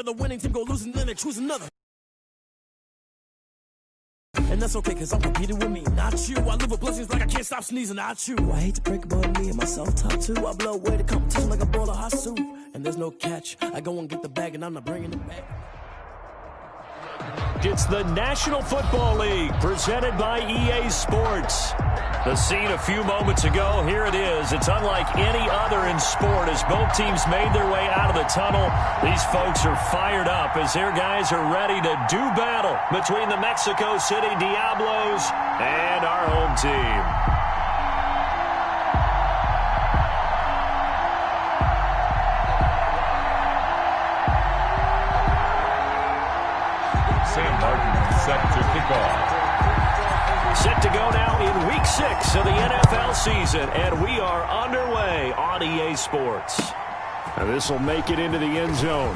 The winning team go losing, then they choose another. And that's okay, cause I'm competing with me, not you. I live with blessings like I can't stop sneezing, not you. I hate to break it, but me and myself top two. I blow away the competition like a bowl of hot soup. And there's no catch. I go and get the bag and I'm not bringing it back. It's the National Football League presented by EA Sports. The scene a few moments ago, here it is. It's unlike any other in sport as both teams made their way out of the tunnel. These folks are fired up as their guys are ready to do battle between the Mexico City Diablos and our home team. Sam Martin set to kick off. Set to go now in Week 6 of the NFL season, and we are underway on EA Sports. And this will make it into the end zone.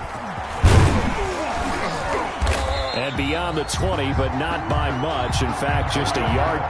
And beyond the 20, but not by much. In fact, just a yard.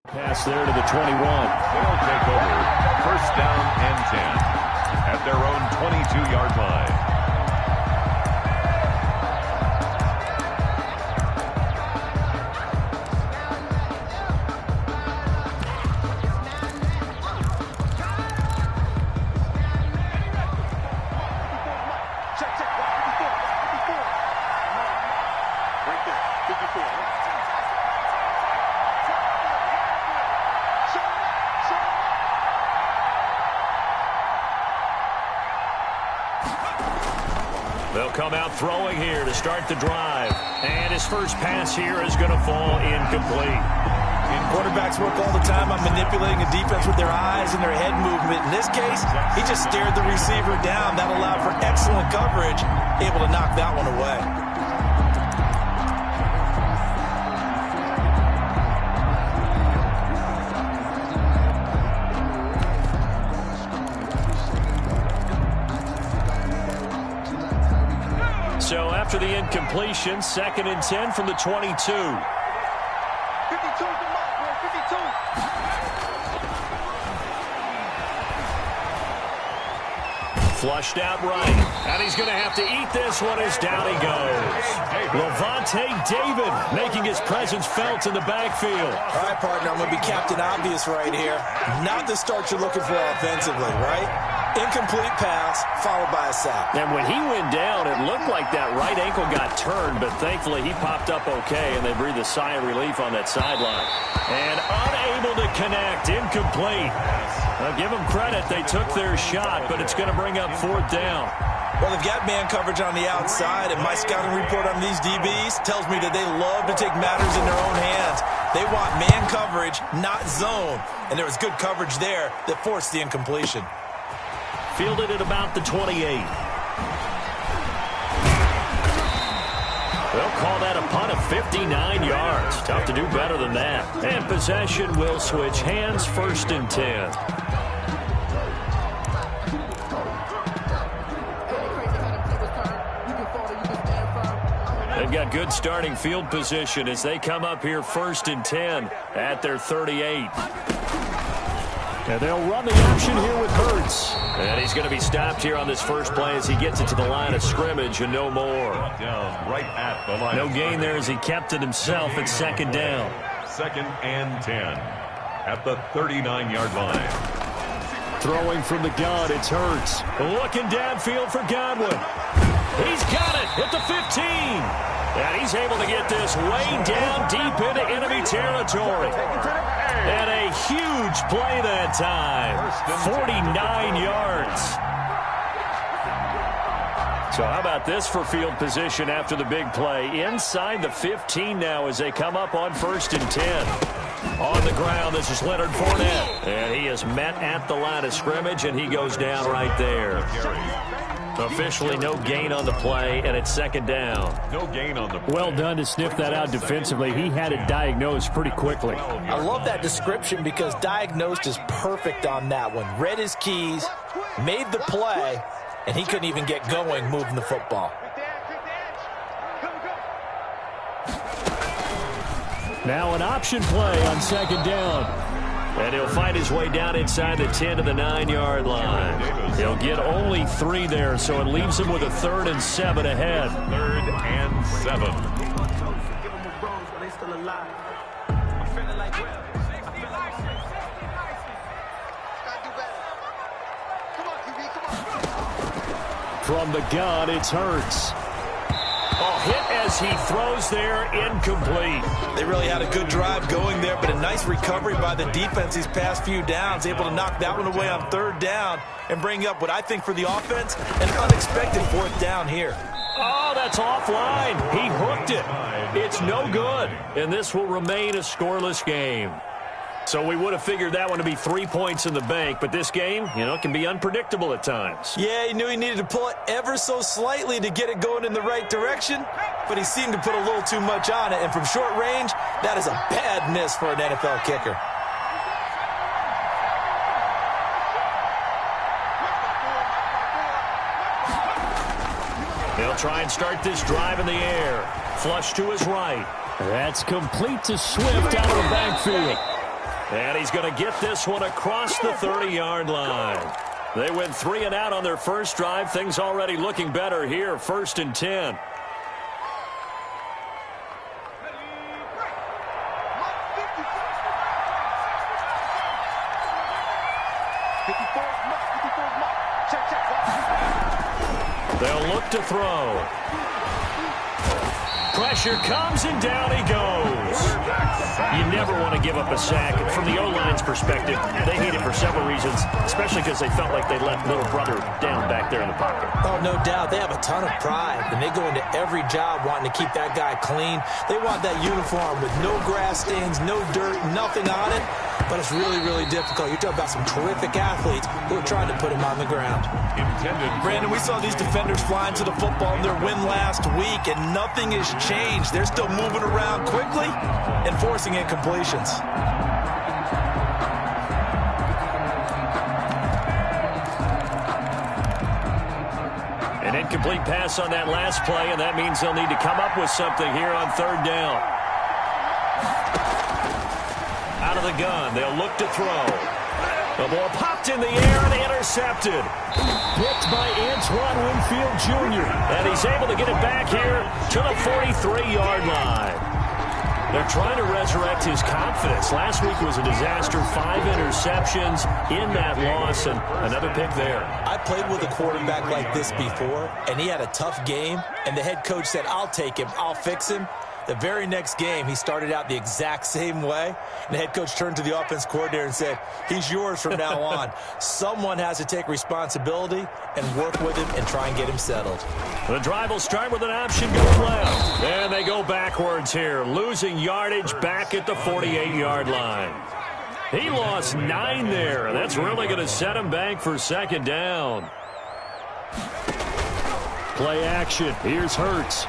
Pass there to the 21. They'll take over. First down and 10 at their own 22-yard line. They'll come out throwing here to start the drive. And his first pass here is going to fall incomplete. And quarterbacks work all the time on manipulating a defense with their eyes and their head movement. In this case, he just stared the receiver down. That allowed for excellent coverage, able to knock that one away. So after the incompletion, 2nd and 10 from the 22. 52 Flushed out right. And he's going to have to eat this one as down he goes. Levante David making his presence felt in the backfield. All right, partner, I'm going to be Captain Obvious right here. Not the start you're looking for offensively, right? Incomplete pass, followed by a sack. And when he went down, it looked like that right ankle got turned, but thankfully he popped up okay, and they breathed a sigh of relief on that sideline. And unable to connect, incomplete. Now, give them credit, they took their shot, but it's going to bring up 4th down. Well, they've got man coverage on the outside, and my scouting report on these DBs tells me that they love to take matters in their own hands. They want man coverage, not zone, and there was good coverage there that forced the incompletion. Fielded at about the 28. They'll call that a punt of 59 yards. Tough to do better than that. And possession will switch hands, 1st and 10. They've got good starting field position as they come up here 1st and 10 at their 38. And they'll run the option here with Hurts. And he's going to be stopped here on this first play as he gets it to the line of scrimmage and no more. Down right at the line. No gain there as he kept it himself at 2nd down. 2nd and 10 at the 39-yard line. Throwing from the gun, it's Hurts. Looking downfield for Godwin. He's got it at the 15. And he's able to get this way down deep into enemy territory. And a huge play that time. 49 yards. So how about this for field position after the big play? Inside the 15 now as they come up on 1st and 10. On the ground, this is Leonard Fournette. And he is met at the line of scrimmage, and he goes down right there. Officially no gain on the play, and it's 2nd down. No gain on the play. Well done to sniff that out defensively. He had it diagnosed pretty quickly. I love that description because diagnosed is perfect on that one. Read his keys, made the play, and he couldn't even get going moving the football. Now an option play on 2nd down. And he'll find his way down inside the 10 to the 9-yard line. He'll get only 3 there, so it leaves him with a 3rd and 7 ahead. 3rd and 7. From the gun, it's Hurts. Hit as he throws there, incomplete. They really had a good drive going there, but a nice recovery by the defense these past few downs, able to knock that one away on 3rd down and bring up what I think for the offense, an unexpected 4th down here. Oh, that's offline. He hooked it. It's no good, and this will remain a scoreless game. So we would have figured that one to be 3 points in the bank, but this game, can be unpredictable at times. Yeah, he knew he needed to pull it ever so slightly to get it going in the right direction, but he seemed to put a little too much on it, and from short range, that is a bad miss for an NFL kicker. They'll try and start this drive in the air. Flush to his right. That's complete to Swift out of the backfield. And he's going to get this one across the 30-yard line. They went 3 and out on their first drive. Things already looking better here. 1st and 10. They'll look to throw. Pressure comes, and down he goes. You never want to give up a sack. From the O-line's perspective, they hate it for several reasons, especially because they felt like they let little brother down back there in the pocket. Oh, no doubt. They have a ton of pride, and they go into every job wanting to keep that guy clean. They want that uniform with no grass stains, no dirt, nothing on it. But it's really, really difficult. You're talking about some terrific athletes who are trying to put him on the ground. Brandon, we saw these defenders flying to the football in their win last week, and nothing has changed. They're still moving around quickly and forcing incompletions. An incomplete pass on that last play, and that means they'll need to come up with something here on 3rd down. Out of the gun, they'll look to throw. The ball popped in the air and intercepted. Picked by Antoine Winfield Jr. And he's able to get it back here to the 43-yard line. They're trying to resurrect his confidence. Last week was a disaster. 5 interceptions in that loss, and another pick there. I played with a quarterback like this before, and he had a tough game, and the head coach said, I'll take him, I'll fix him. The very next game, he started out the exact same way. And the head coach turned to the offense coordinator and said, he's yours from now on. Someone has to take responsibility and work with him and try and get him settled. The drive will start with an option going left. And they go backwards here, losing yardage back at the 48-yard line. He lost 9 there. That's really going to set him back for 2nd down. Play action. Here's Hurts.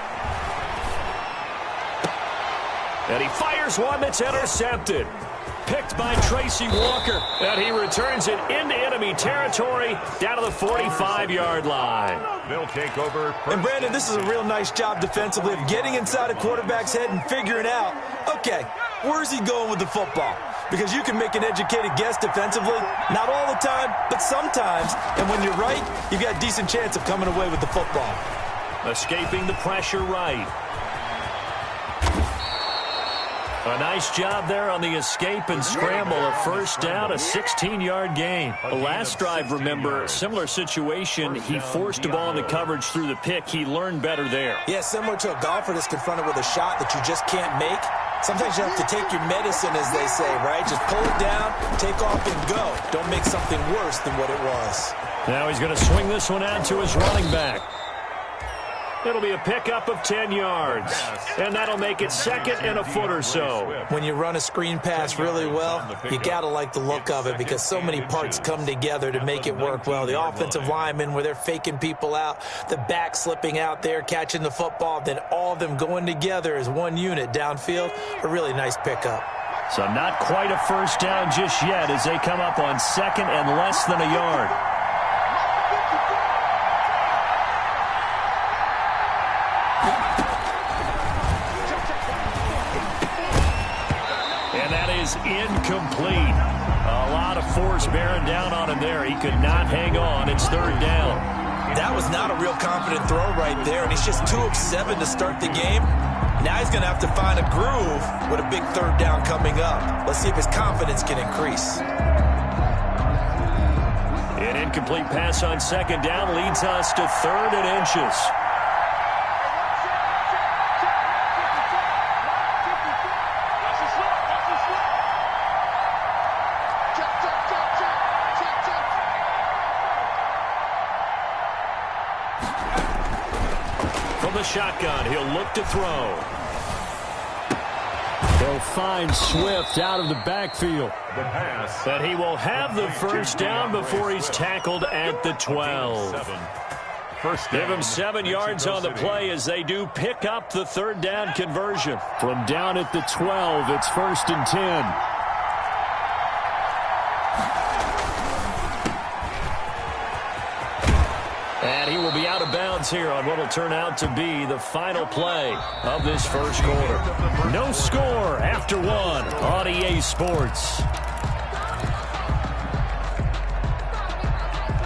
And he fires one that's intercepted. Picked by Tracy Walker. And he returns it into enemy territory down to the 45-yard line. They'll take over. And, Brandon, this is a real nice job defensively of getting inside a quarterback's head and figuring out, okay, where's he going with the football? Because you can make an educated guess defensively. Not all the time, but sometimes. And when you're right, you've got a decent chance of coming away with the football. Escaping the pressure right. A nice job there on the escape and scramble. A 1st down, a 16-yard gain. The last drive, remember, similar situation. He forced a ball into coverage through the pick. He learned better there. Yeah, similar to a golfer that's confronted with a shot that you just can't make. Sometimes you have to take your medicine, as they say, right? Just pull it down, take off, and go. Don't make something worse than what it was. Now he's going to swing this one out to his running back. It'll be a pickup of 10 yards, and that'll make it 2nd and a foot or so. When you run a screen pass really well, you got to like the look of it because so many parts come together to make it work well. The offensive linemen, where they're faking people out, the back slipping out there, catching the football, then all of them going together as one unit downfield. A really nice pickup. So not quite a 1st down just yet as they come up on 2nd and less than a yard. Incomplete. A lot of force bearing down on him there. He could not hang on. It's 3rd down. That was not a real confident throw right there, and he's just 2 of 7 to start the game. Now he's going to have to find a groove with a big 3rd down coming up. Let's see if his confidence can increase. An incomplete pass on 2nd down leads us to 3rd and inches. Shotgun. He'll look to throw. They'll find Swift out of the backfield. But he will have the 1st down before he's tackled at the 12. Give him 7 yards on the play as they do pick up the 3rd down conversion. From down at the 12, it's 1st and 10. And he will be out of bounds here on what will turn out to be the final play of this first quarter. No score after one on EA Sports.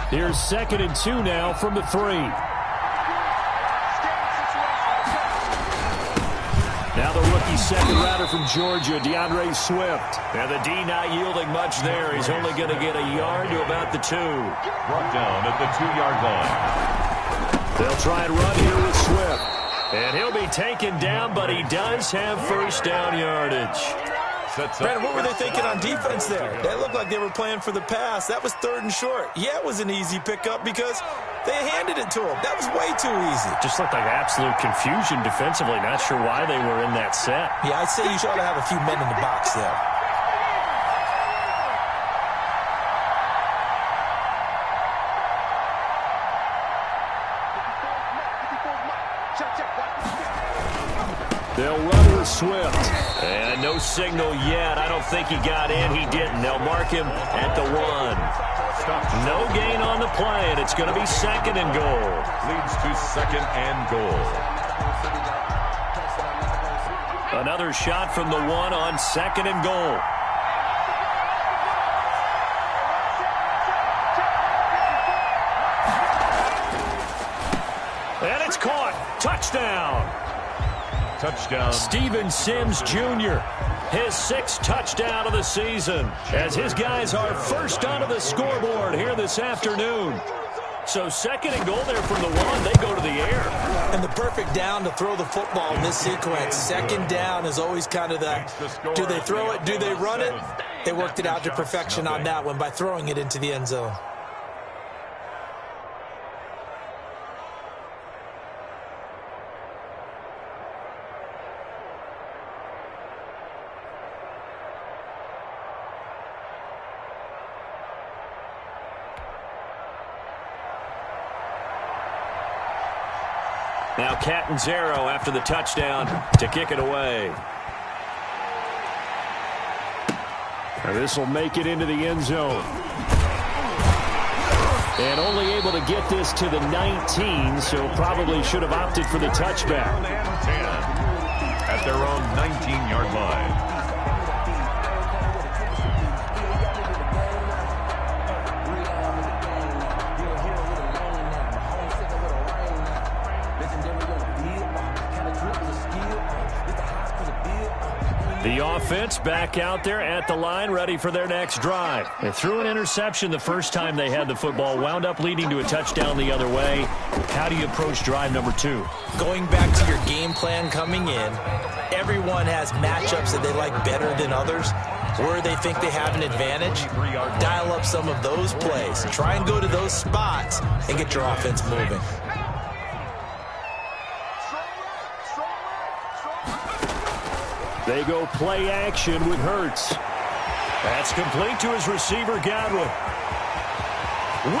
Here's 2nd and 2 now from the 3. Now the rookie second rounder from Georgia, DeAndre Swift. And the D not yielding much there. He's only going to get a yard to about the 2. Brought down at the 2-yard line. They'll try and run here with Swift. And he'll be taken down, but he does have first down yardage. Brandon, what were they thinking on defense there? They looked like they were playing for the pass. That was 3rd and short. Yeah, it was an easy pickup because they handed it to him. That was way too easy. Just looked like absolute confusion defensively. Not sure why they were in that set. Yeah, I'd say you ought to have a few men in the box there. They'll run with Swift. And no signal yet. I don't think he got in. He didn't. They'll mark him at the 1. No gain on the play, and it's going to be 2nd and goal. Leads to 2nd and goal. Another shot from the 1 on 2nd and goal. And it's caught. Touchdown. Touchdown. Steven Sims Jr., his 6th touchdown of the season, as his guys are first onto the scoreboard here this afternoon. So 2nd and goal there from the 1. They go to the air. And the perfect down to throw the football in this sequence. 2nd down is always kind of that, do they throw it, do they run it? They worked it out to perfection on that one by throwing it into the end zone. Now Catanzaro after the touchdown to kick it away. And this will make it into the end zone. And only able to get this to the 19, so probably should have opted for the touchback. 10 at their own 19-yard line. The offense back out there at the line, ready for their next drive. They threw an interception the first time they had the football, wound up leading to a touchdown the other way. How do you approach drive number 2? Going back to your game plan coming in, everyone has matchups that they like better than others, where they think they have an advantage. Dial up some of those plays. Try and go to those spots and get your offense moving. They go play action with Hurts. That's complete to his receiver, Godwin.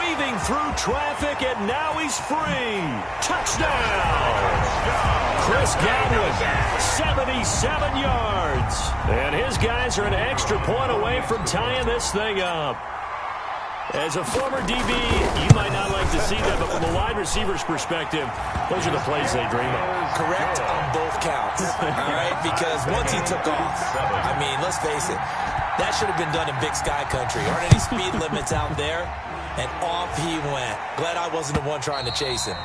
Weaving through traffic, and now he's free. Touchdown! Chris Godwin, 77 yards. And his guys are an extra point away from tying this thing up. As a former DB, you might not like to see that, but from a wide receiver's perspective, those are the plays they dream of. Correct on both counts, all right? Because once he took off, I mean, let's face it, that should have been done in Big Sky Country. Aren't any speed limits out there? And off he went. Glad I wasn't the one trying to chase him.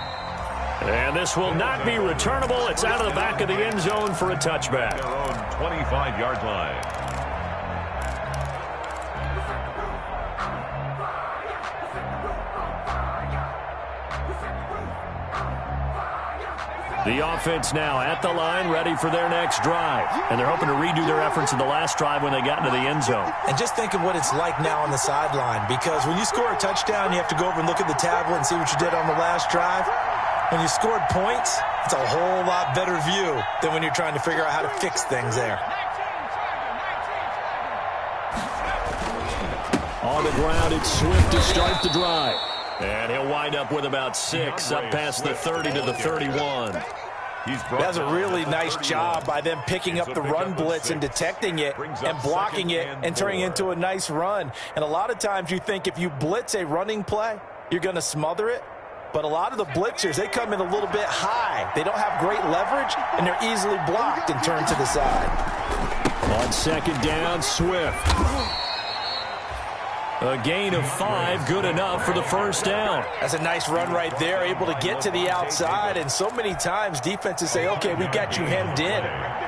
And this will not be returnable. It's out of the back of the end zone for a touchback. Their own 25-yard line. The offense now at the line, ready for their next drive. And they're hoping to redo their efforts in the last drive when they got into the end zone. And just think of what it's like now on the sideline, because when you score a touchdown, you have to go over and look at the tablet and see what you did on the last drive. When you scored points, it's a whole lot better view than when you're trying to figure out how to fix things there. On the ground, it's Swift to start the drive. And he'll wind up with about 6, up past the 30 to the 31. That's a really nice job by them picking up the run blitz and detecting it and blocking it and turning it into a nice run. And a lot of times you think if you blitz a running play, you're going to smother it. But a lot of the blitzers, they come in a little bit high. They don't have great leverage, and they're easily blocked and turned to the side. On second down, Swift. A gain of 5, good enough for the first down. That's a nice run right there, able to get to the outside. And so many times defenses say, okay, we got you hemmed in.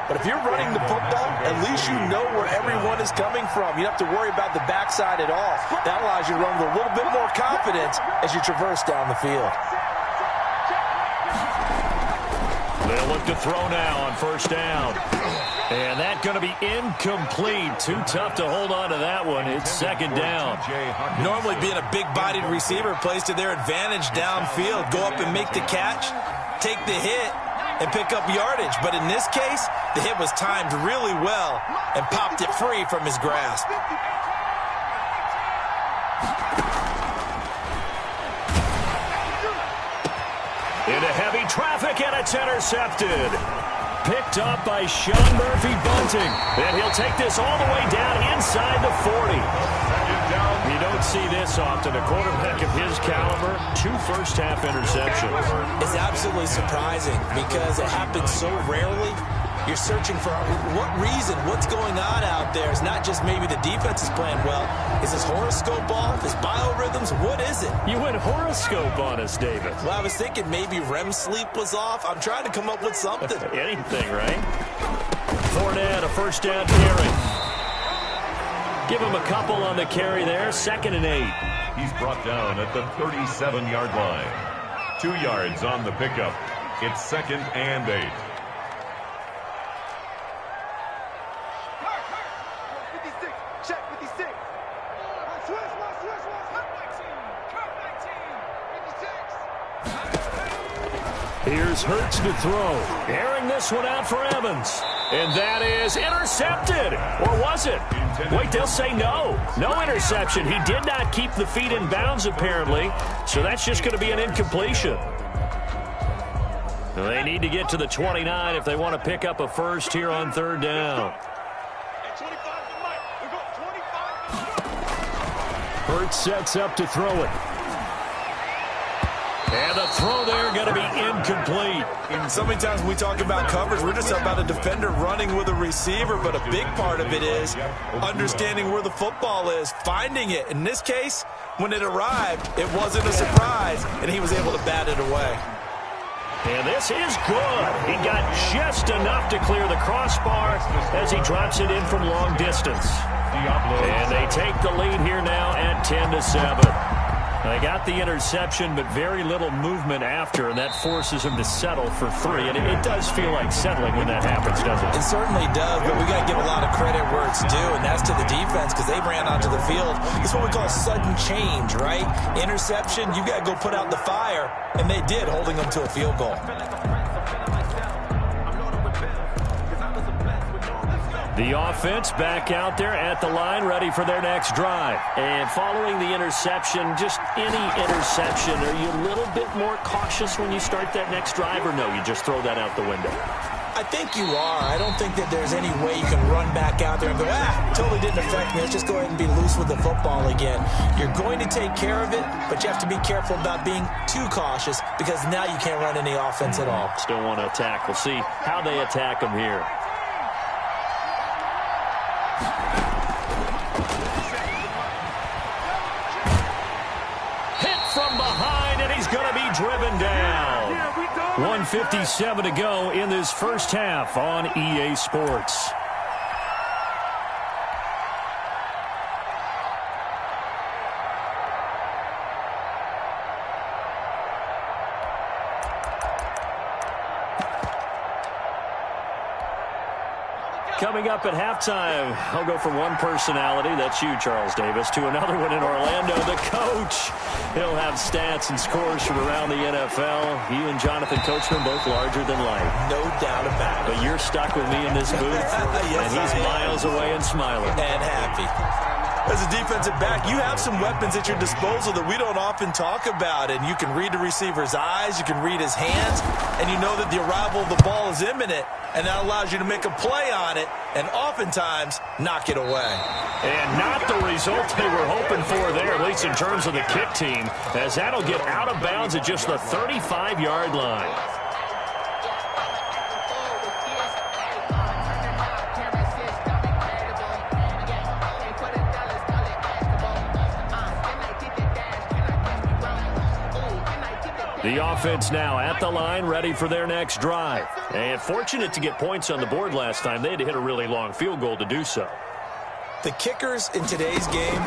But if you're running the football, at least you know where everyone is coming from. You don't have to worry about the backside at all. That allows you to run with a little bit more confidence as you traverse down the field. They'll look to throw now on first down. And that's going to be incomplete. Too tough to hold on to that one. It's second down. Normally being a big-bodied receiver plays to their advantage downfield. Go up and make the catch, take the hit, and pick up yardage. But in this case, the hit was timed really well and popped it free from his grasp. Into heavy traffic, and it's intercepted. Picked up by Sean Murphy-Bunting. And he'll take this all the way down inside the 40. You don't see this often. A quarterback of his caliber, 2 first-half interceptions. It's absolutely surprising because it happens so rarely. You're searching for what reason, what's going on out there. It's not just maybe the defense is playing well. Is his horoscope off? His biorhythms? What is it? You went horoscope on us, David. Well, I was thinking maybe REM sleep was off. I'm trying to come up with something. Anything, right? Fournette, a first down carry. Give him a couple on the carry there. 2nd and 8. He's brought down at the 37-yard line. 2 yards on the pickup. It's 2nd and 8. Here's Hurts to throw. Airing this one out for Evans. And that is intercepted. Or was it? Wait, they'll say no. No interception. He did not keep the feet in bounds, apparently. So that's just going to be an incompletion. They need to get to the 29 if they want to pick up a first here on 3rd down. Hurts sets up to throw it. And the throw there going to be incomplete. So many times when we talk about coverage, we're just about a defender running with a receiver, but a big part of it is understanding where the football is, finding it. In this case, when it arrived, it wasn't a surprise, and he was able to bat it away. And this is good. He got just enough to clear the crossbar as he drops it in from long distance. And they take the lead here now at 10-7. They got the interception, but very little movement after, and that forces him to settle for 3. And it does feel like settling when that happens, doesn't it? It certainly does, but we got to give a lot of credit where it's due, and that's to the defense because they ran onto the field. It's what we call sudden change, right? Interception, you got to go put out the fire, and they did, holding them to a field goal. The offense back out there at the line, ready for their next drive. And following the interception, just any interception, are you a little bit more cautious when you start that next drive, or no, you just throw that out the window? I think you are. I don't think that there's any way you can run back out there and go, totally didn't affect me. Let's just go ahead and be loose with the football again. You're going to take care of it, but you have to be careful about being too cautious because now you can't run any offense at all. Still want to attack. We'll see how they attack them here. From behind, and he's going to be driven down. 1:57 to go in this first half on EA Sports. Coming up at halftime, I'll go from one personality, that's you, Charles Davis, to another one in Orlando, the coach. He'll have stats and scores from around the NFL. He and Jonathan Coachman both larger than life. No doubt about it. But you're stuck with me in this booth, Yes, and he's miles away and smiling. And happy. As a defensive back, you have some weapons at your disposal that we don't often talk about, and you can read the receiver's eyes, you can read his hands, and you know that the arrival of the ball is imminent, and that allows you to make a play on it and oftentimes knock it away. And not the result they were hoping for there, at least in terms of the kick team, as that'll get out of bounds at just the 35-yard line. The offense now at the line, ready for their next drive. And fortunate to get points on the board last time. They had to hit a really long field goal to do so. The kickers in today's game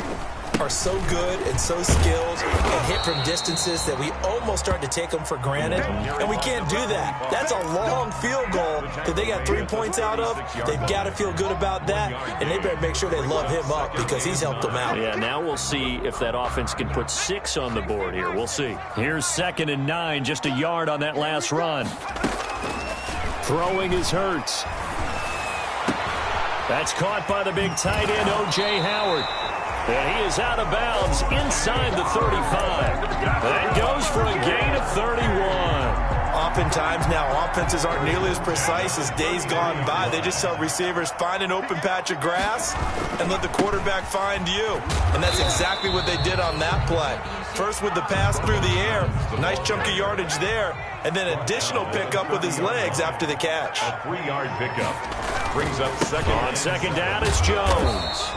are so good and so skilled and hit from distances that we almost start to take them for granted, and we can't do that. That's a long field goal that they got 3 points out of. They've got to feel good about that, and they better make sure they love him up because he's helped them out. Yeah, now we'll see if that offense can put 6 on the board here. We'll see. Here's 2nd and 9, just a yard on that last run. Throwing is Hurts. That's caught by the big tight end, O.J. Howard. And he is out of bounds inside the 35. That goes for a gain of 31. Oftentimes now, offenses aren't nearly as precise as days gone by. They just tell receivers, find an open patch of grass and let the quarterback find you. And that's exactly what they did on that play. First with the pass through the air, nice chunk of yardage there, and then additional pickup with his legs after the catch. A 3-yard pickup brings up second. On second down, it's Jones.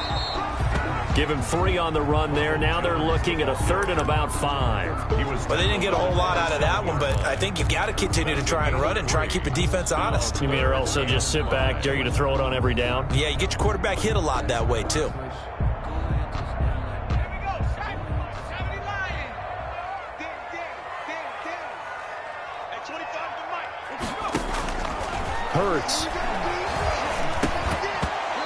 Give him 3 on the run there. Now they're looking at a 3rd and about 5. Well, they didn't get a whole lot out of that one, but I think you've got to continue to try and run and try and keep the defense honest. You mean or also just sit back, dare you to throw it on every down? Yeah, you get your quarterback hit a lot that way, too. Hurts.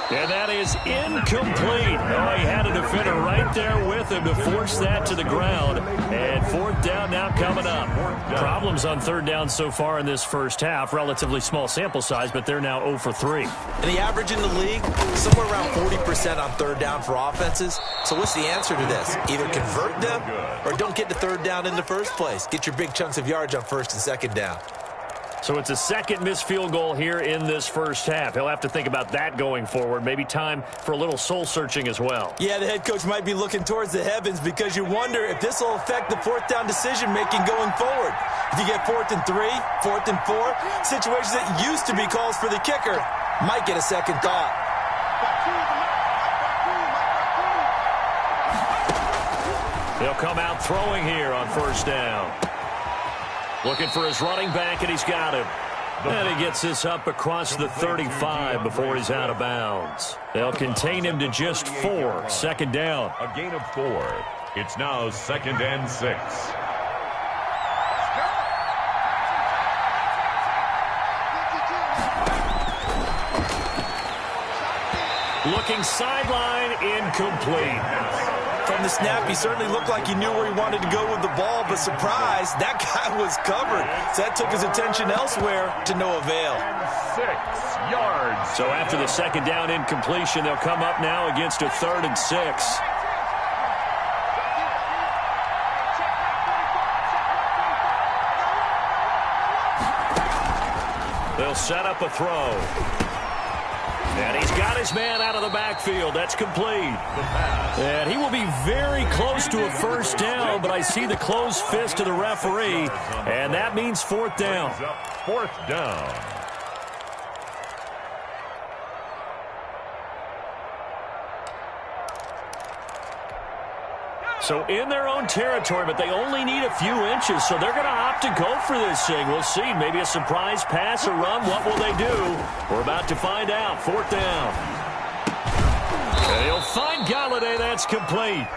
And that is incomplete. Oh, he had a defender right there with him to force that to the ground. And 4th down now coming up. Problems on 3rd down so far in this first half. Relatively small sample size, but they're now 0 for 3. And the average in the league, somewhere around 40% on 3rd down for offenses. So what's the answer to this? Either convert them or don't get to 3rd down in the first place. Get your big chunks of yards on 1st and 2nd down. So it's a 2nd missed field goal here in this first half. He'll have to think about that going forward. Maybe time for a little soul-searching as well. Yeah, the head coach might be looking towards the heavens because you wonder if this will affect the 4th down decision-making going forward. If you get 4th and 3, 4th and 4, situations that used to be calls for the kicker might get a second thought. He'll come out throwing here on 1st down. Looking for his running back, and he's got him. And he gets this up across the 35 before he's out of bounds. They'll contain him to just 4. 2nd down. A gain of 4. It's now 2nd and 6. Looking sideline, incomplete. From the snap, he certainly looked like he knew where he wanted to go with the ball, but surprise, that guy was covered. So that took his attention elsewhere to no avail. 6 yards. So after the 2nd down incompletion, they'll come up now against a 3rd and 6. They'll set up a throw. And he's got his man out of the backfield. That's complete. And he will be very close to a 1st down, but I see the closed fist of the referee, and that means 4th down. 4th down. So in their own territory, but they only need a few inches, so they're going to opt to go for this thing. We'll see. Maybe a surprise pass or run. What will they do? We're about to find out. 4th down. And he'll find Galladay. That's complete.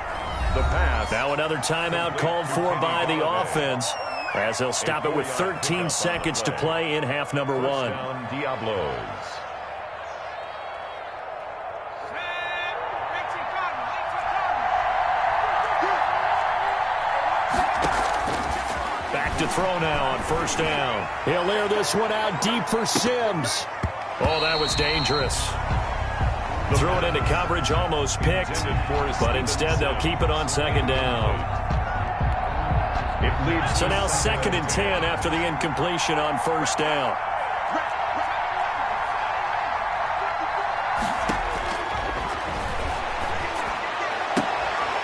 The pass. Now another timeout called for by the offense, as they'll stop it with 13 seconds to play in half number 1. Diablos. To throw now on 1st down. He'll air this one out deep for Sims. Oh, that was dangerous. Threw it into coverage, almost picked, but instead they'll keep it on second down. So now 2nd and 10 after the incompletion on first down.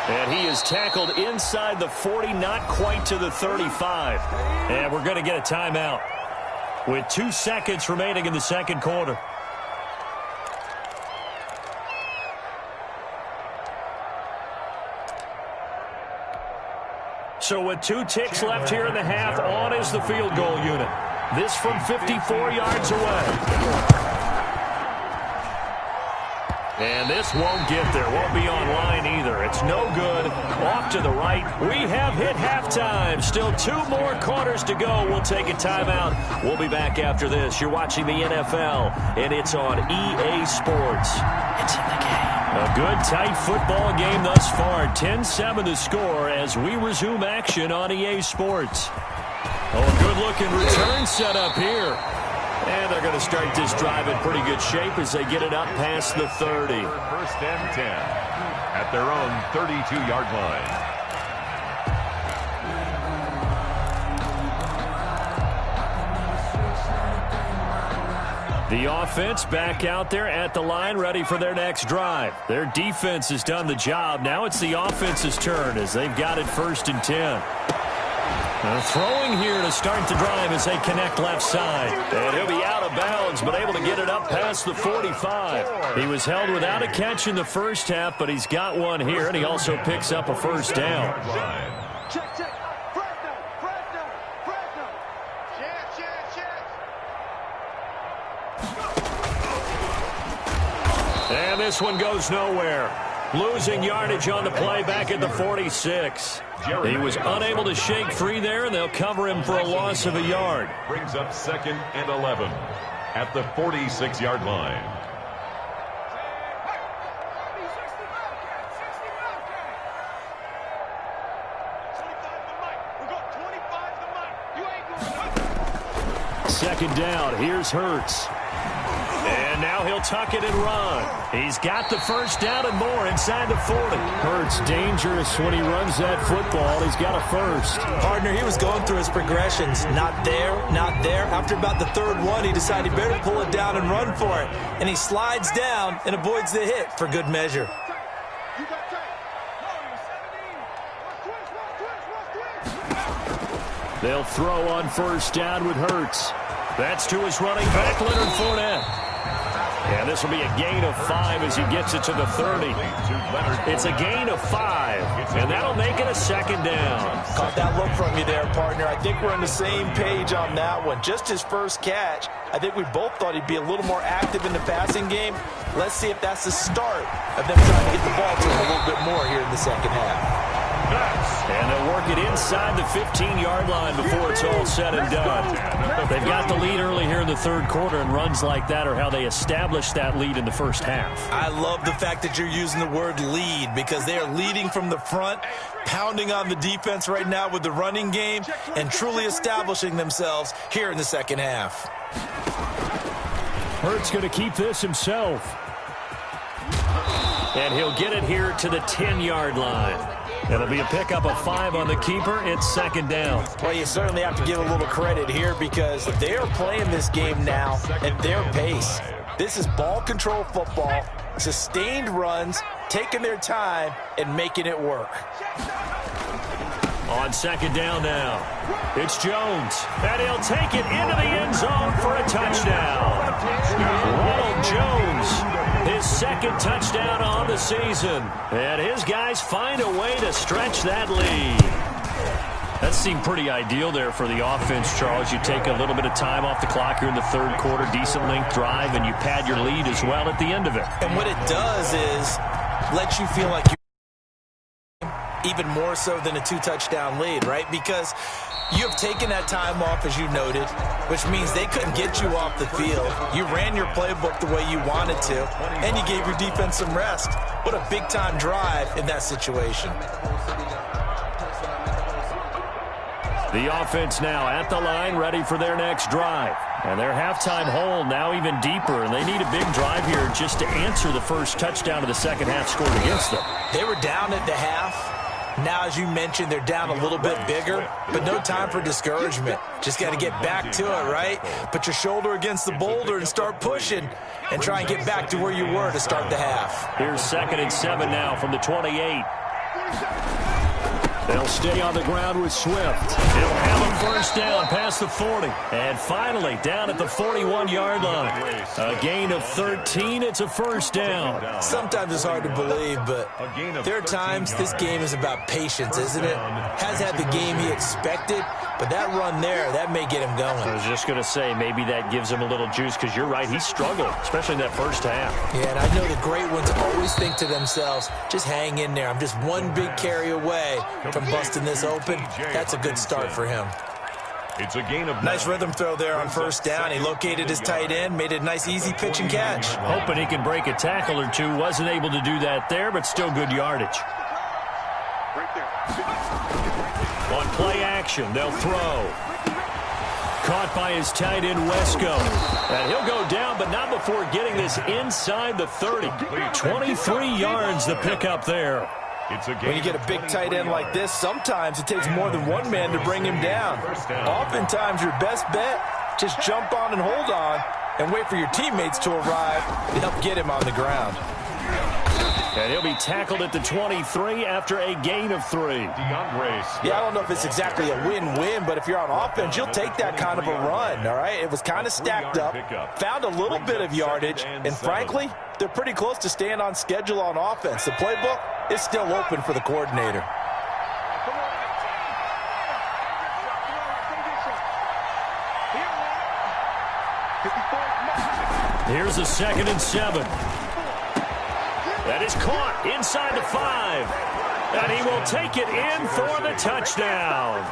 And he is tackled inside the 40, not quite to the 35. And we're going to get a timeout with 2 seconds remaining in the second quarter. So with 2 ticks left here in the half, on is the field goal unit. This from 54 yards away. And this won't get there. Won't be online either. It's no good. Off to the right. We have hit halftime. Still 2 more quarters to go. We'll take a timeout. We'll be back after this. You're watching the NFL, and it's on EA Sports. It's in the game. A good, tight football game thus far. 10-7 the score as we resume action on EA Sports. Oh, a good-looking return set up here. And they're going to start this drive in pretty good shape as they get it up past the 30. 1st and 10 at their own 32-yard line. The offense back out there at the line, ready for their next drive. Their defense has done the job. Now it's the offense's turn as they've got it 1st and 10. They're throwing here to start the drive as they connect left side. And he'll be out of bounds, but able to get it up past the 45. He was held without a catch in the first half, but he's got one here, and he also picks up a first down. And this one goes nowhere. Losing yardage on the play back at the 46. He was unable to shake free there, and they'll cover him for a loss of a yard. Brings up 2nd and 11 at the 46-yard line. Second down. Here's Hurts. And now he'll tuck it and run. He's got the first down and more inside the 40. Hurts dangerous when he runs that football. He's got a first. Partner, he was going through his progressions. Not there, not there. After about the 3rd one, he decided he better pull it down and run for it. And he slides down and avoids the hit for good measure. They'll throw on first down with Hurts. That's to his running back, Leonard Fournette. And this will be a gain of 5 as he gets it to the 30. It's a gain of 5, and that'll make it a second down. Caught that look from you there, partner. I think we're on the same page on that one. Just his first catch. I think we both thought he'd be a little more active in the passing game. Let's see if that's the start of them trying to get the ball to him a little bit more here in the second half. And they'll work it inside the 15-yard line before it's all said and done. They've got the lead early here in the 3rd quarter, and runs like that are how they establish that lead in the first half. I love the fact that you're using the word lead because they are leading from the front, pounding on the defense right now with the running game, and truly establishing themselves here in the second half. Hurts going to keep this himself. And he'll get it here to the 10-yard line. It'll be a pickup of 5 on the keeper. It's second down. Well, you certainly have to give a little credit here because they are playing this game now at their pace. This is ball control football, sustained runs, taking their time, and making it work. On second down now, it's Jones, and he'll take it into the end zone for a touchdown. Ronald Jones, his 2nd touchdown on the season, and his guys find a way to stretch that lead. That seemed pretty ideal there for the offense, Charles. You take a little bit of time off the clock here in the 3rd quarter, decent length drive, and you pad your lead as well at the end of it. And what it does is let you feel like you're even more so than a 2-touchdown lead, right? Because you have taken that time off, as you noted, which means they couldn't get you off the field. You ran your playbook the way you wanted to, and you gave your defense some rest. What a big-time drive in that situation. The offense now at the line, ready for their next drive. And their halftime hole now even deeper, and they need a big drive here just to answer the first touchdown of the second half scored against them. They were down at the half. Now, as you mentioned, they're down a little bit bigger, but no time for discouragement. Just got to get back to it, right? Put your shoulder against the boulder and start pushing and try and get back to where you were to start the half. Here's 2nd and 7 now from the 28. They'll stay on the ground with Swift. He'll have a first down past the 40. And finally, down at the 41-yard line. A gain of 13. It's a first down. Sometimes it's hard to believe, but there are times this game is about patience, isn't it? Has had the game he expected, but that run there, that may get him going. I was just going to say, maybe that gives him a little juice, because you're right, he struggled, especially in that first half. Yeah, and I know the great ones always think to themselves, just hang in there. I'm just one big carry away from busting this open. That's a good start for him. It's a gain of nice rhythm throw there on first down. He located his tight end, made a nice easy pitch and catch. Hoping he can break a tackle or two. Wasn't able to do that there, but still good yardage. On play action, they'll throw. Caught by his tight end, Wesco. And he'll go down, but not before getting this inside the 30. 23 yards the pickup there. When you get a big tight end like this, sometimes it takes more than one man to bring him down. Oftentimes, your best bet, just jump on and hold on and wait for your teammates to arrive to help get him on the ground. And he'll be tackled at the 23 after a gain of 3. Yeah, I don't know if it's exactly a win-win, but if you're on offense, you'll take that kind of a run, all right? It was kind of stacked up, found a little bit of yardage, and frankly, they're pretty close to staying on schedule on offense. The playbook is still open for the coordinator. Here's a 2nd and 7. That is caught inside the 5. And he will take it in for the touchdown.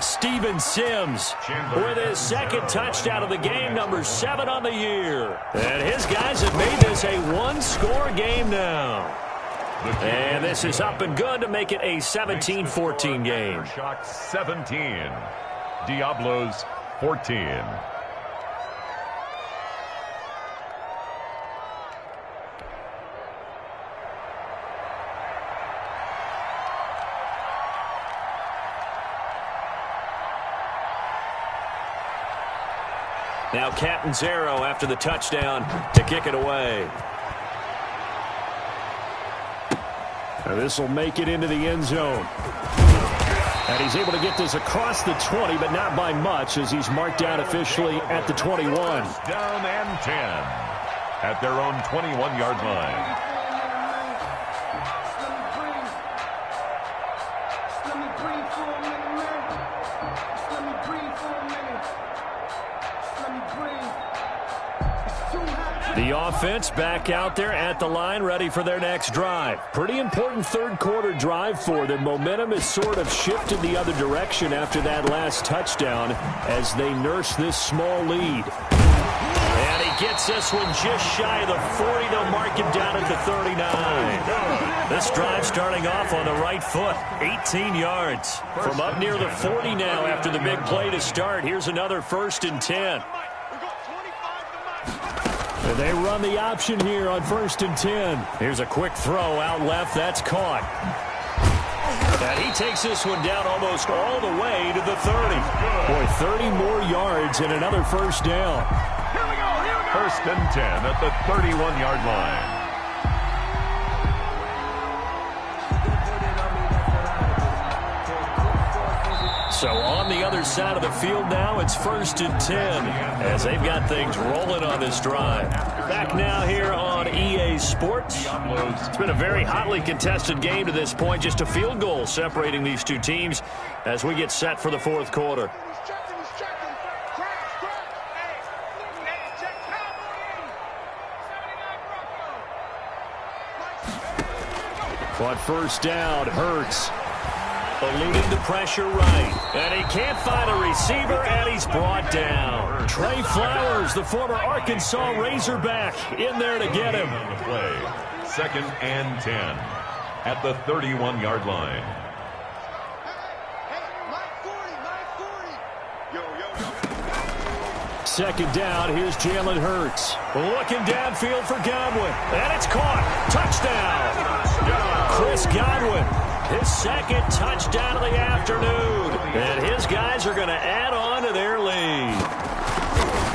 Steven Sims with his 2nd touchdown of the game, number 7 on the year. And his guys have made this a one-score game now. And this is up and good to make it a 17-14 game. Shock 17. Diablos 14. Now Catanzaro after the touchdown to kick it away. And this will make it into the end zone. And he's able to get this across the 20, but not by much, as he's marked down officially at the 21. Down and 10 at their own 21-yard line. The offense back out there at the line, ready for their next drive. Pretty important third-quarter drive for them. Momentum has sort of shifted the other direction after that last touchdown as they nurse this small lead. And he gets this one just shy of the 40. They'll mark him down at the 39. This drive starting off on the right foot. 18 yards. From up near the 40 now after the big play to start. Here's another 1st and 10. And they run the option here on 1st and 10. Here's a quick throw out left. That's caught. And he takes this one down almost all the way to the 30. Boy, 30 more yards and another first down. 1st and 10 at the 31-yard line. So on the other side of the field now, it's 1st and 10 as they've got things rolling on this drive. Back now here on EA Sports. It's been a very hotly contested game to this point. Just a field goal separating these two teams as we get set for the 4th quarter. On 1st down, Hurts. Eluding the pressure right. And he can't find a receiver, and he's brought down. Trey Flowers, the former Arkansas Razorback, in there to get him. On the play, 2nd and 10 at the 31-yard line. second down. Here's Jalen Hurts. Looking downfield for Godwin. And it's caught. Touchdown. Chris Godwin. His second touchdown of the afternoon. And his guys are going to add on to their lead.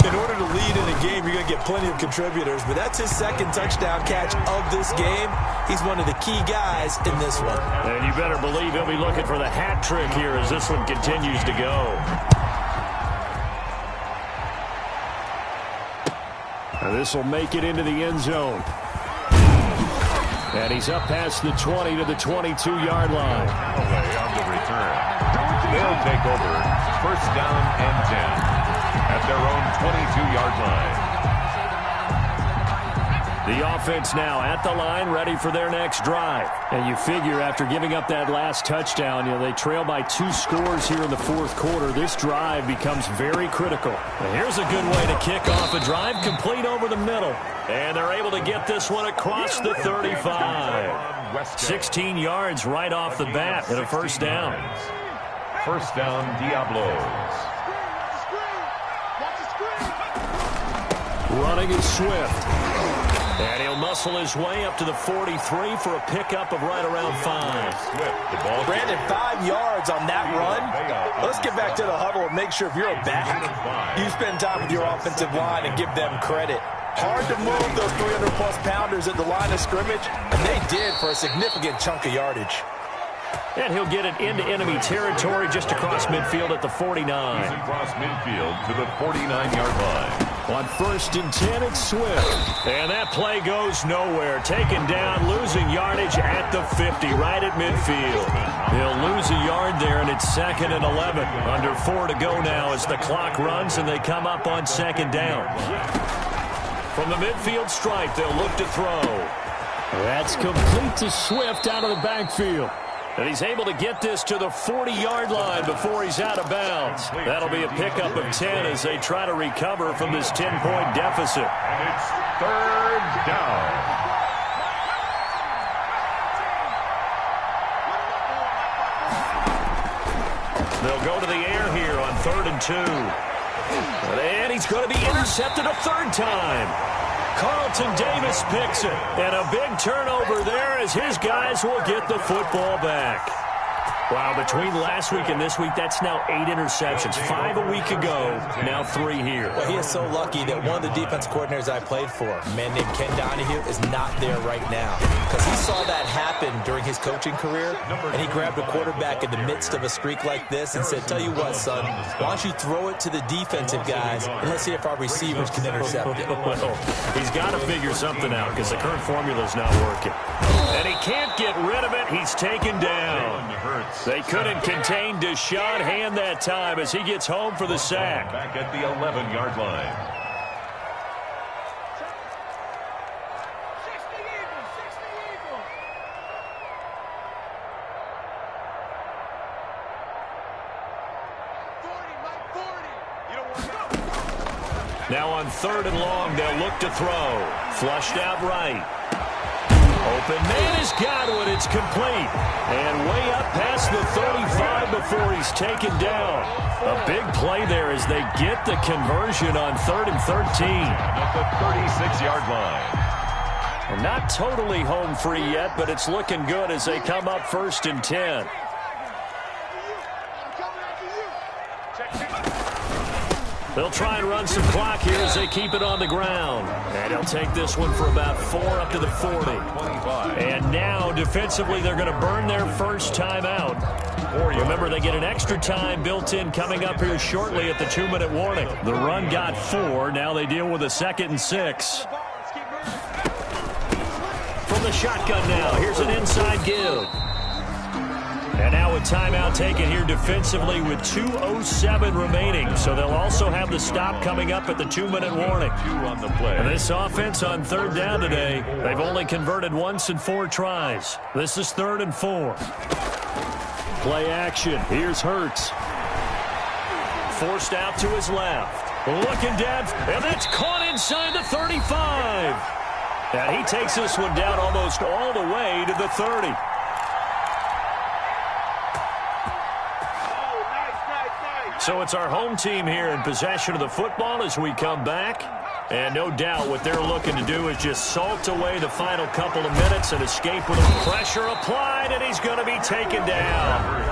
In order to lead in a game, you're going to get plenty of contributors, but that's his second touchdown catch of this game. He's one of the key guys in this one. And you better believe he'll be looking for the hat trick here as this one continues to go. And this will make it into the end zone. And he's up past the 20 to the 22-yard line. Away on the return. They'll take over first down and 10. At their own 22-yard line. The offense now at the line, ready for their next drive. And you figure after giving up that last touchdown, they trail by 2 scores here in the fourth quarter. This drive becomes very critical. And here's a good way to kick off a drive, complete over the middle. And they're able to get this one across the 35. 16 yards right off the bat and a first down. First down, Diablos. Running is Swift. And he'll muscle his way up to the 43 for a pickup of right around 5. Brandon, 5 yards on that run. Let's get back to the huddle and make sure if you're a back, you spend time with your offensive line and give them credit. Hard to move those 300-plus pounders at the line of scrimmage, and they did for a significant chunk of yardage. And he'll get it into enemy territory just across midfield at the 49. He's across midfield to the 49-yard line. On first and 10, it's Swift. And that play goes nowhere. Taken down, losing yardage at the 50, right at midfield. He'll lose a yard there, and it's 2nd and 11. Under 4 to go now as the clock runs, and they come up on second down. From the midfield stripe, they'll look to throw. That's complete to Swift out of the backfield. And he's able to get this to the 40-yard line before he's out of bounds. That'll be a pickup of 10 as they try to recover from this 10-point deficit. And it's third down. They'll go to the air here on 3rd and 2. And he's going to be intercepted a third time. Carlton Davis picks it. And a big turnover there as his guys will get the football back. Wow, between last week and this week, that's now 8 interceptions. 5 a week ago, now 3 here. Well, he is so lucky that one of the defense coordinators I played for, a man named Ken Donahue, is not there right now. Because he saw that happen during his coaching career, and he grabbed a quarterback in the midst of a streak like this and said, tell you what, son, why don't you throw it to the defensive guys, and let's see if our receivers can intercept it. Well, he's got to figure something out because the current formula is not working. And he can't get rid of it. He's taken down. They couldn't contain Deshaun Hand that time as he gets home for the sack. Back at the 11-yard line. Now on 3rd and long, they'll look to throw. Flushed out right. Open man is Godwin. It's complete. And way up past the 35 before he's taken down. A big play there as they get the conversion on 3rd and 13. At the 36-yard line. They're not totally home free yet, but it's looking good as they come up 1st and 10. They'll try and run some clock here as they keep it on the ground. And he'll take this one for about 4 up to the 40. And now, defensively, they're going to burn their first time out. Remember, they get an extra time built in coming up here shortly at the 2-minute warning. The run got 4. Now they deal with a 2nd and 6. From the shotgun now, here's an inside give. And now a timeout taken here defensively with 2:07 remaining. So they'll also have the stop coming up at the 2-minute warning. On the play. And this offense on 3rd down today, they've only converted once in 4 tries. This is 3rd and 4. Play action. Here's Hurts. Forced out to his left. Looking down, and that's caught inside the 35. And he takes this one down almost all the way to the 30. So it's our home team here in possession of the football as we come back. And no doubt what they're looking to do is just salt away the final couple of minutes and escape with pressure applied, and he's going to be taken down.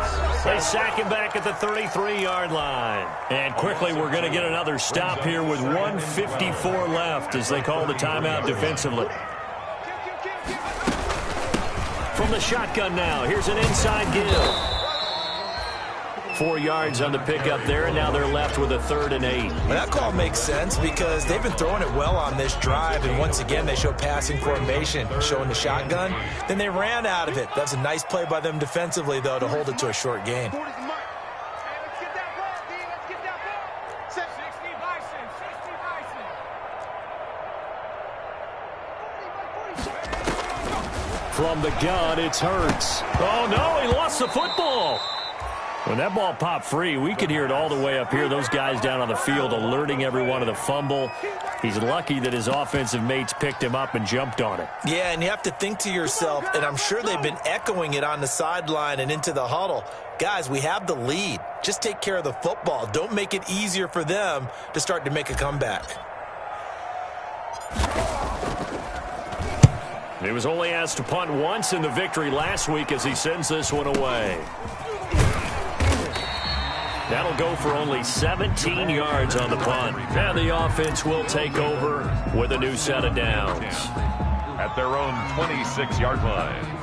They sack him back at the 33-yard line. And quickly we're going to get another stop here with 1:54 left as they call the timeout defensively. From the shotgun now, here's an inside give. 4 yards on the pickup there, and now they're left with a 3rd and 8. Well, that call makes sense because they've been throwing it well on this drive, and once again they show passing formation, showing the shotgun. Then they ran out of it. That's a nice play by them defensively, though, to hold it to a short gain. From the gun, it's Hurts. Oh, no, he lost the football. When that ball popped free, we could hear it all the way up here. Those guys down on the field alerting everyone of the fumble. He's lucky that his offensive mates picked him up and jumped on it. Yeah, and you have to think to yourself, and I'm sure they've been echoing it on the sideline and into the huddle. Guys, we have the lead. Just take care of the football. Don't make it easier for them to start to make a comeback. He was only asked to punt once in the victory last week as he sends this one away. That'll go for only 17 yards on the punt. And the offense will take over with a new set of downs. At their own 26-yard line.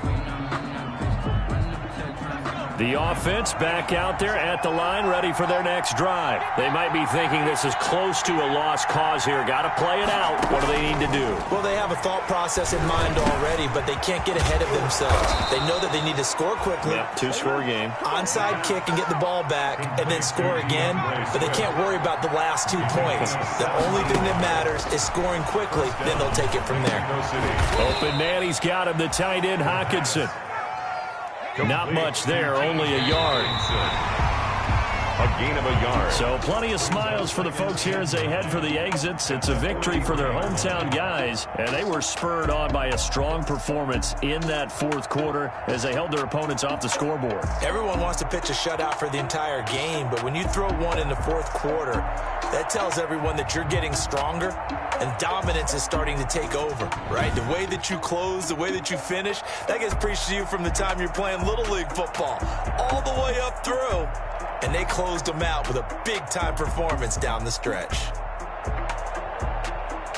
The offense back out there at the line, ready for their next drive. They might be thinking this is close to a lost cause here. Got to play it out. What do they need to do? Well, they have a thought process in mind already, but they can't get ahead of themselves. They know that they need to score quickly. Yep, 2-score game. Onside kick and get the ball back, and then score again. But they can't worry about the last 2 points. The only thing that matters is scoring quickly. Then they'll take it from there. Open man, he's got him, the tight end, Hockenson. Not much there, only a yard. A gain of a yard. So plenty of smiles for the folks here as they head for the exits. It's a victory for their hometown guys, and they were spurred on by a strong performance in that 4th quarter as they held their opponents off the scoreboard. Everyone wants to pitch a shutout for the entire game, but when you throw one in the 4th quarter, that tells everyone that you're getting stronger and dominance is starting to take over, right? The way that you close, the way that you finish, that gets preached to you from the time you're playing Little League football all the way up through. And they closed them out with a big-time performance down the stretch.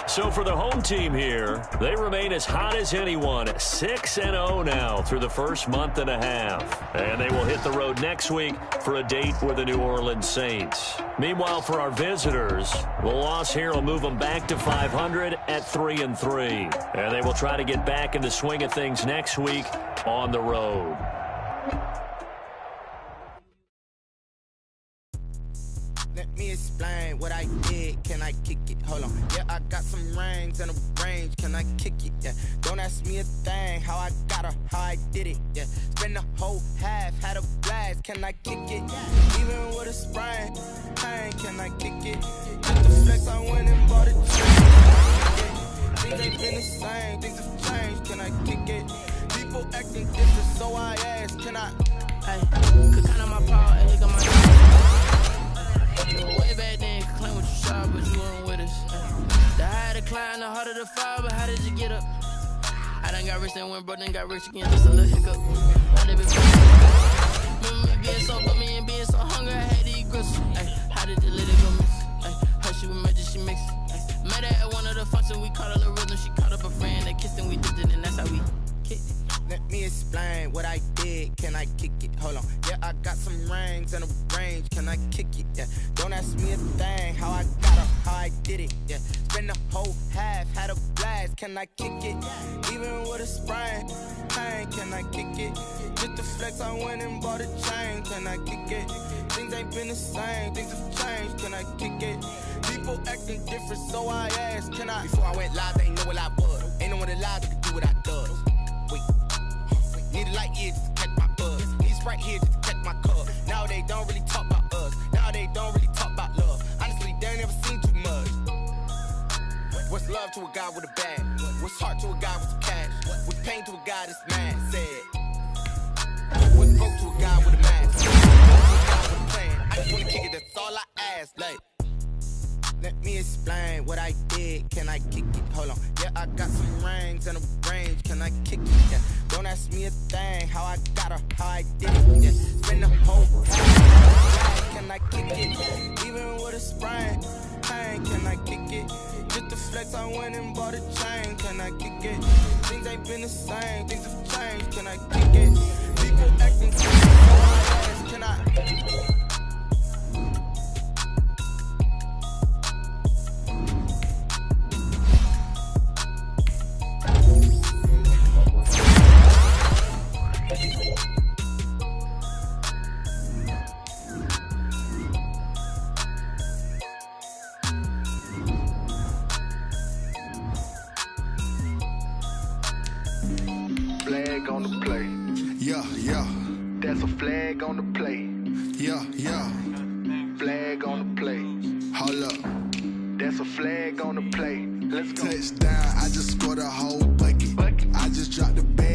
So for the home team here, they remain as hot as anyone, 6-0 now through the first month and a half. And they will hit the road next week for a date with the New Orleans Saints. Meanwhile, for our visitors, the loss here will move them back to 500 at 3-3. And they will try to get back in the swing of things next week on the road. Let me explain what I did. Can I kick it? Hold on. Yeah, I got some rings and a range. Can I kick it? Yeah. Don't ask me a thing. How I got her, how I did it. Yeah. Spend the whole half, had a blast. Can I kick it? Even with a sprain, pain. Can I kick it? Just the flex, I went and bought a chain. Things ain't been the same. Things have changed. Can I kick it? People acting different, so I ask. Can I? Hey, could count on my power, egg on my. Way back then, could claim what you saw, but you weren't with us. The higher the climb, the harder the fall, but how did you get up? I done got rich and went broke, then got rich again, just a little hiccup. I live it. Remember me being so bummy and being so hungry, I had to eat grits. How did the lady go miss? How she was magic, she mixed. Met her at one of the functions, we caught her the rhythm, she caught up a friend, they kissed and we dipped it, and that's how we kicked it. Let me explain what I did. Can I kick it? Hold on. Yeah, I got some rings and a range. Can I kick it? Yeah. Don't ask me a thing. How I got her, how I did it. Yeah. Spend the whole half, had a blast. Can I kick it? Even with a sprain, pain. Can I kick it? Just the flex, I went and bought a chain. Can I kick it? Things ain't been the same. Things have changed. Can I kick it? People acting different, so I asked. Can I? Before I went live, they ain't know what I was. Ain't no one alive that could do what I does. Wait. Need a light here just to catch my buzz. Need Sprite here just to catch my cup. Now they don't really talk about us. Now they don't really talk about love. Honestly, they ain't never seen too much. What's love to a guy with a bag? What's heart to a guy with some cash? What's pain to a guy that's mad? Said. What's broke to a guy with a mask? What's broke to a guy with a plan? I just wanna kick it, that's all I ask. Like, let me explain what I did. Can I kick it? Hold on. Yeah, I got some rings and a range. Can I kick it? Yeah. Don't ask me a thing. How I got her, how I did it. Yeah. Spend the whole time. Can I kick it? Even with a sprain. Hey, can I kick it? Just to flex, I went and bought a chain. Can I kick it? Things ain't been the same. Things have changed. Can I kick it? People acting crazy. So I ask, can I? Flag on the play. Yeah, yeah. That's a flag on the play. Yeah, yeah. Flag on the play. Hold up. That's a flag on the play. Let's go. Touchdown, I just scored a whole bucket. I just dropped the bag.